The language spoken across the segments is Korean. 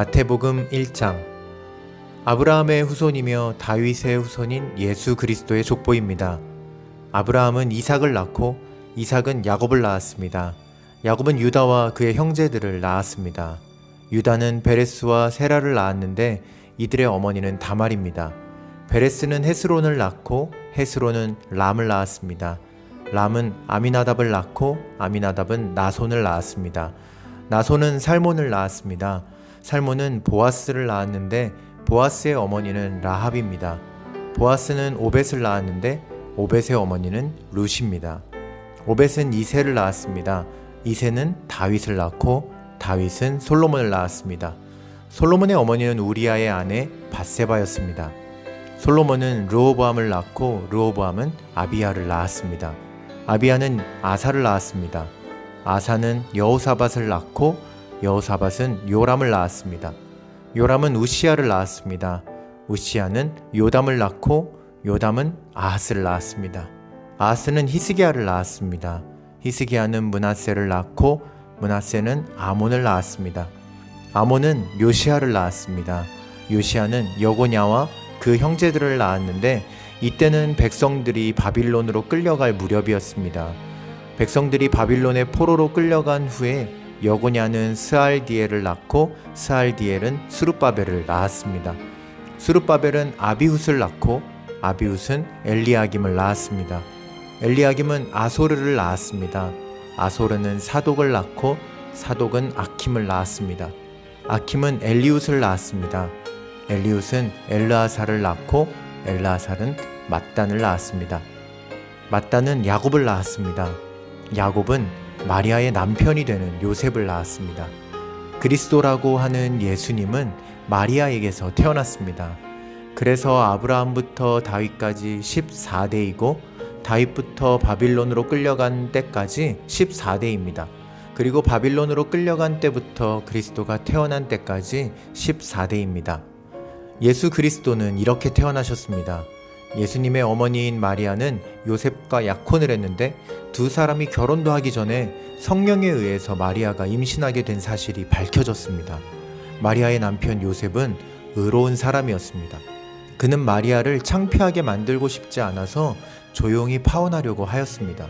마태복음 1장. 아브라함의 후손이며 다윗의 후손인 예수 그리스도의 족보입니다. 아브라함은 이삭을 낳고 이삭은 야곱을 낳았습니다. 야곱은 유다와 그의 형제들을 낳았습니다. 유다는 베레스와 세라를 낳았는데 이들의 어머니는 다말입니다. 베레스는 헤스론을 낳고 헤스론은 람을 낳았습니다. 람은 아미나답을 낳고 아미나답은 나손을 낳았습니다. 나손은 살몬을 낳았습니다. 살몬은 보아스를 낳았는데 보아스의 어머니는 라합입니다. 보아스는 오벳을 낳았는데 오벳의 어머니는 룻입니다. 오벳은 이새를 낳았습니다. 이새는 다윗을 낳고 다윗은 솔로몬을 낳았습니다. 솔로몬의 어머니는 우리아의 아내 밧세바였습니다. 솔로몬은 르호보암을 낳고 르호보암은 아비야를 낳았습니다. 아비야는 아사를 낳았습니다. 아사는 여호사밧을 낳고 여호사밧은 요람을 낳았습니다. 요람은 우시야를 낳았습니다. 우시야는 요담을 낳고 요담은 아하스를 낳았습니다. 아하스는 히스기야를 낳았습니다. 히스기야는 므낫세를 낳고 므낫세는 아몬을 낳았습니다. 아몬은 요시야를 낳았습니다. 요시야는 여고냐와 그 형제들을 낳았는데 이때는 백성들이 바빌론으로 끌려갈 무렵이었습니다. 백성들이 바빌론의 포로로 끌려간 후에 여고냐는 스알디엘을 낳고 스알디엘은 스룹바벨을 낳았습니다. 스룹바벨은 아비훗을 낳고 아비훗은 엘리야김을 낳았습니다. 엘리야김은 아소르를 낳았습니다. 아소르는 사독을 낳고 사독은 아킴을 낳았습니다. 아킴은 엘리훗을 낳았습니다. 엘리훗은 엘르아살을 낳고 엘르아살은 맏단을 낳았습니다. 맏단은 야곱을 낳았습니다. 야곱은 마리아의 남편이 되는 요셉을 낳았습니다. 그리스도라고 하는 예수님은 마리아에게서 태어났습니다. 그래서 아브라함부터 다윗까지 14대이고 다윗부터 바빌론으로 끌려간 때까지 14대입니다. 그리고 바빌론으로 끌려간 때부터 그리스도가 태어난 때까지 14대입니다. 예수 그리스도는 이렇게 태어나셨습니다. 예수님의 어머니인 마리아는 요셉과 약혼을 했는데 두 사람이 결혼도 하기 전에 성령에 의해서 마리아가 임신하게 된 사실이 밝혀졌습니다. 마리아의 남편 요셉은 의로운 사람이었습니다. 그는 마리아를 창피하게 만들고 싶지 않아서 조용히 파혼하려고 하였습니다.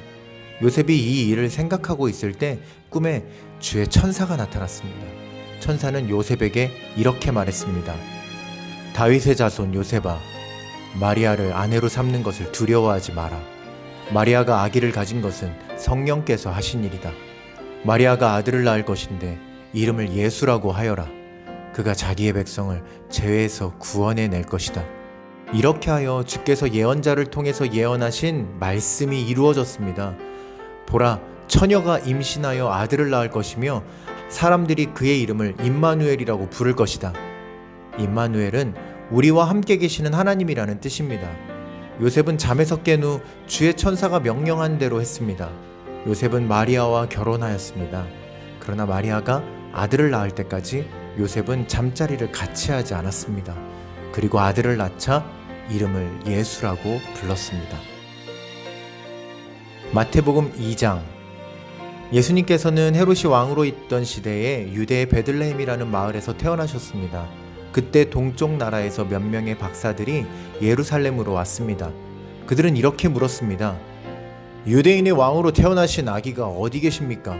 요셉이 이 일을 생각하고 있을 때 꿈에 주의 천사가 나타났습니다. 천사는 요셉에게 이렇게 말했습니다. 다윗의 자손 요셉아, 마리아를 아내로 삼는 것을 두려워하지 마라. 마리아가 아기를 가진 것은 성령께서 하신 일이다. 마리아가 아들을 낳을 것인데 이름을 예수라고 하여라. 그가 자기의 백성을 죄에서 구원해 낼 것이다. 이렇게 하여 주께서 예언자를 통해서 예언하신 말씀이 이루어졌습니다. 보라, 처녀가 임신하여 아들을 낳을 것이며 사람들이 그의 이름을 임마누엘이라고 부를 것이다. 임마누엘은 우리와 함께 계시는 하나님이라는 뜻입니다. 요셉은 잠에서 깬 후 주의 천사가 명령한 대로 했습니다. 요셉은 마리아와 결혼하였습니다. 그러나 마리아가 아들을 낳을 때까지 요셉은 잠자리를 같이 하지 않았습니다. 그리고 아들을 낳자 이름을 예수라고 불렀습니다. 마태복음 2장. 예수님께서는 헤롯이 왕으로 있던 시대에 유대의 베들레헴이라는 마을에서 태어나셨습니다. 그때 동쪽 나라에서 몇 명의 박사들이 예루살렘으로 왔습니다. 그들은 이렇게 물었습니다. 유대인의 왕으로 태어나신 아기가 어디 계십니까?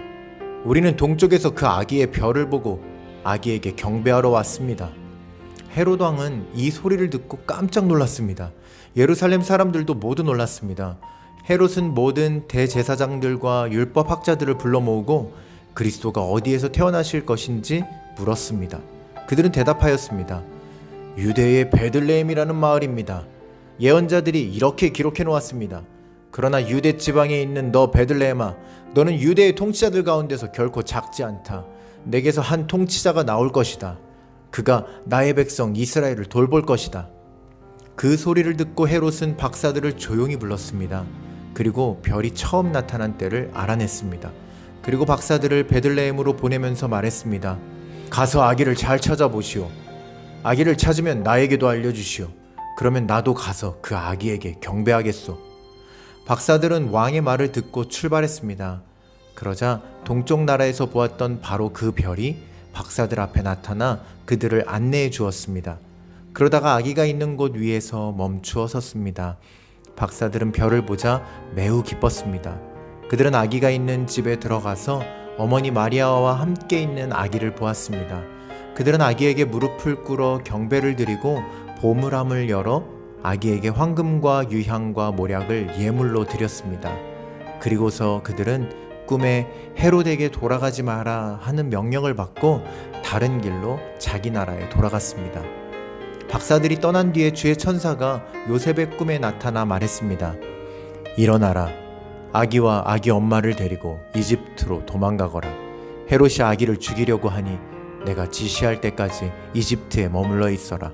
우리는 동쪽에서 그 아기의 별을 보고 아기에게 경배하러 왔습니다. 헤롯 왕은 이 소리를 듣고 깜짝 놀랐습니다. 예루살렘 사람들도 모두 놀랐습니다. 헤롯은 모든 대제사장들과 율법학자들을 불러 모으고 그리스도가 어디에서 태어나실 것인지 물었습니다. 그들은 대답하였습니다. 유대의 베들레헴이라는 마을입니다. 예언자들이 이렇게 기록해 놓았습니다. 그러나 유대 지방에 있는 너 베들레헴아, 너는 유대의 통치자들 가운데서 결코 작지 않다. 내게서 한 통치자가 나올 것이다. 그가 나의 백성 이스라엘을 돌볼 것이다. 그 소리를 듣고 헤롯은 박사들을 조용히 불렀습니다. 그리고 별이 처음 나타난 때를 알아냈습니다. 그리고 박사들을 베들레헴으로 보내면서 말했습니다. 가서 아기를 잘 찾아보시오. 아기를 찾으면 나에게도 알려주시오. 그러면 나도 가서 그 아기에게 경배하겠소. 박사들은 왕의 말을 듣고 출발했습니다. 그러자 동쪽 나라에서 보았던 바로 그 별이 박사들 앞에 나타나 그들을 안내해 주었습니다. 그러다가 아기가 있는 곳 위에서 멈추어 섰습니다. 박사들은 별을 보자 매우 기뻤습니다. 그들은 아기가 있는 집에 들어가서 어머니 마리아와 함께 있는 아기를 보았습니다. 그들은 아기에게 무릎을 꿇어 경배를 드리고 보물함을 열어 아기에게 황금과 유향과 모략을 예물로 드렸습니다. 그리고서 그들은 꿈에 헤롯에게 돌아가지 마라 하는 명령을 받고 다른 길로 자기 나라에 돌아갔습니다. 박사들이 떠난 뒤에 주의 천사가 요셉의 꿈에 나타나 말했습니다. 일어나라. 아기와 아기 엄마를 데리고 이집트로 도망가거라. 헤롯이 아기를 죽이려고 하니 내가 지시할 때까지 이집트에 머물러 있어라.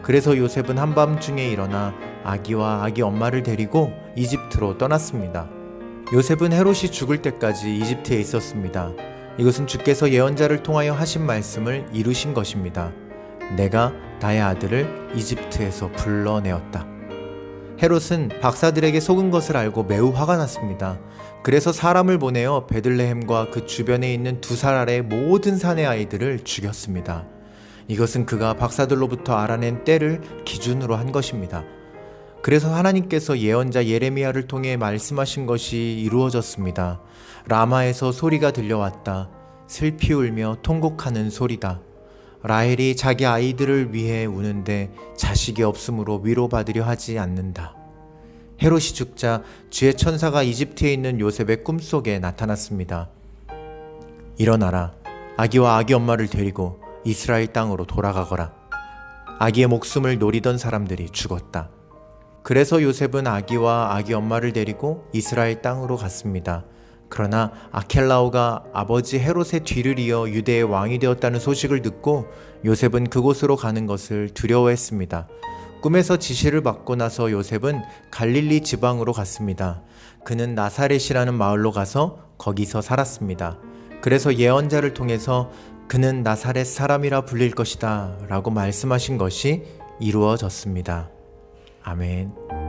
그래서 요셉은 한밤중에 일어나 아기와 아기 엄마를 데리고 이집트로 떠났습니다. 요셉은 헤롯이 죽을 때까지 이집트에 있었습니다. 이것은 주께서 예언자를 통하여 하신 말씀을 이루신 것입니다. 내가 나의 아들을 이집트에서 불러내었다. 헤롯은 박사들에게 속은 것을 알고 매우 화가 났습니다. 그래서 사람을 보내어 베들레헴과 그 주변에 있는 2살 아래의 모든 산의 아이들을 죽였습니다. 이것은 그가 박사들로부터 알아낸 때를 기준으로 한 것입니다. 그래서 하나님께서 예언자 예레미야를 통해 말씀하신 것이 이루어졌습니다. 라마에서 소리가 들려왔다. 슬피 울며 통곡하는 소리다. 라헬이 자기 아이들을 위해 우는데 자식이 없으므로 위로받으려 하지 않는다. 헤롯이 죽자 주의 천사가 이집트에 있는 요셉의 꿈속에 나타났습니다. 일어나라. 아기와 아기 엄마를 데리고 이스라엘 땅으로 돌아가거라. 아기의 목숨을 노리던 사람들이 죽었다. 그래서 요셉은 아기와 아기 엄마를 데리고 이스라엘 땅으로 갔습니다. 그러나 아켈라오가 아버지 헤롯의 뒤를 이어 유대의 왕이 되었다는 소식을 듣고 요셉은 그곳으로 가는 것을 두려워했습니다. 꿈에서 지시를 받고 나서 요셉은 갈릴리 지방으로 갔습니다. 그는 나사렛이라는 마을로 가서 거기서 살았습니다. 그래서 예언자를 통해서 그는 나사렛 사람이라 불릴 것이다 라고 말씀하신 것이 이루어졌습니다. 아멘.